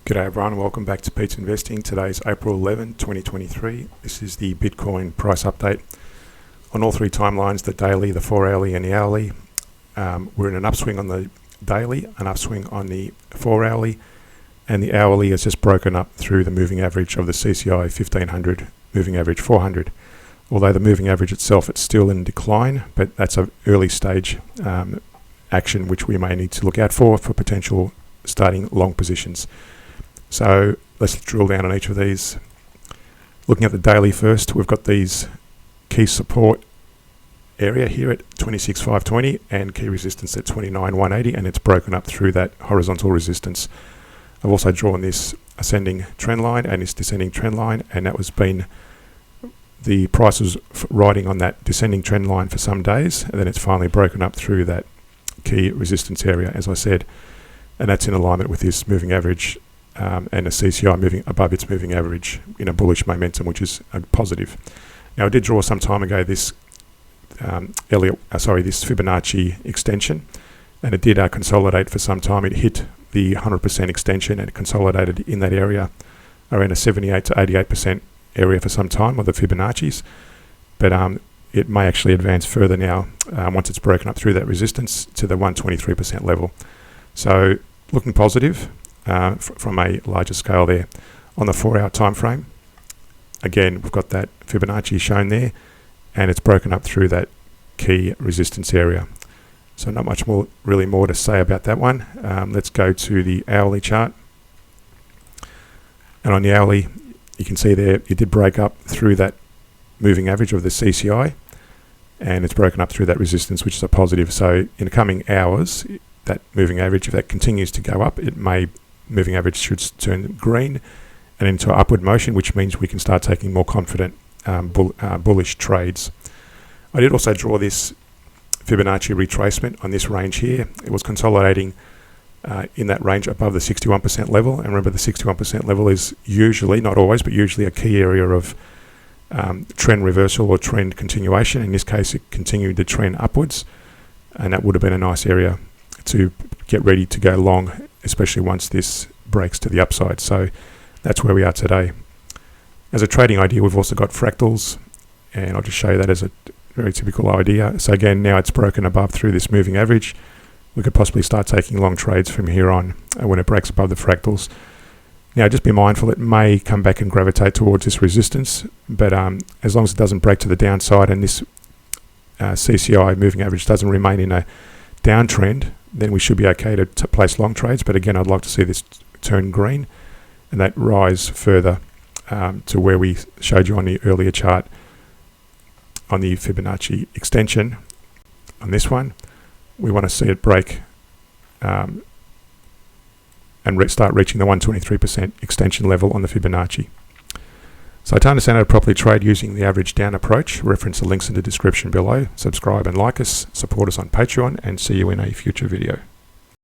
G'day everyone, welcome back to Pete's Investing. Today's April 11, 2023. This is the Bitcoin price update. On all three timelines, the daily, the 4 hourly and the hourly, we're in an upswing on the daily, an upswing on the 4 hourly, and the hourly has just broken up through the moving average of the CCI 1500, moving average 400. Although the moving average itself, it's still in decline, but that's an early stage action which we may need to look out for potential starting long positions. So let's drill down on each of these. Looking at the daily first, we've got these key support area here at 26,520 and key resistance at 29,180, and it's broken up through that horizontal resistance. I've also drawn this ascending trend line and this descending trend line, and that was the price was riding on that descending trend line for some days, and then it's finally broken up through that key resistance area, as I said, and that's in alignment with this moving average and the CCI moving above its moving average in a bullish momentum, which is a positive. Now, I did draw some time ago this this Fibonacci extension, and it did consolidate for some time. It hit the 100% extension and it consolidated in that area around a 78 to 88% area for some time of the Fibonacci's, but it may actually advance further now once it's broken up through that resistance to the 123% level. So looking positive from a larger scale there. On the 4 hour time frame, again we've got that Fibonacci shown there, and it's broken up through that key resistance area. So not much more to say about that one. Let's go to the hourly chart, and on the hourly you can see there it did break up through that moving average of the CCI, and it's broken up through that resistance, which is a positive. So in the coming hours, that moving average, if that continues to go up, moving average should turn green and into an upward motion, which means we can start taking more confident bullish trades. I did also draw this Fibonacci retracement on this range here. It was consolidating in that range above the 61% level, and remember the 61% level is usually, not always, but usually a key area of trend reversal or trend continuation. In this case, it continued to trend upwards, and that would have been a nice area to get ready to go long, especially once this breaks to the upside. So that's where we are today. As a trading idea, we've also got fractals, and I'll just show you that as a very typical idea. So again, now it's broken above through this moving average. We could possibly start taking long trades from here on when it breaks above the fractals. Now just be mindful, it may come back and gravitate towards this resistance, but as long as it doesn't break to the downside and this CCI moving average doesn't remain in a downtrend, then we should be okay to place long trades. But again, I'd like to see this turn green and that rise further to where we showed you on the earlier chart on the Fibonacci extension. On this one, we want to see it break and start reaching the 123% extension level on the Fibonacci. So to understand how to properly trade using the average down approach, reference the links in the description below. Subscribe and like us, support us on Patreon, and see you in a future video.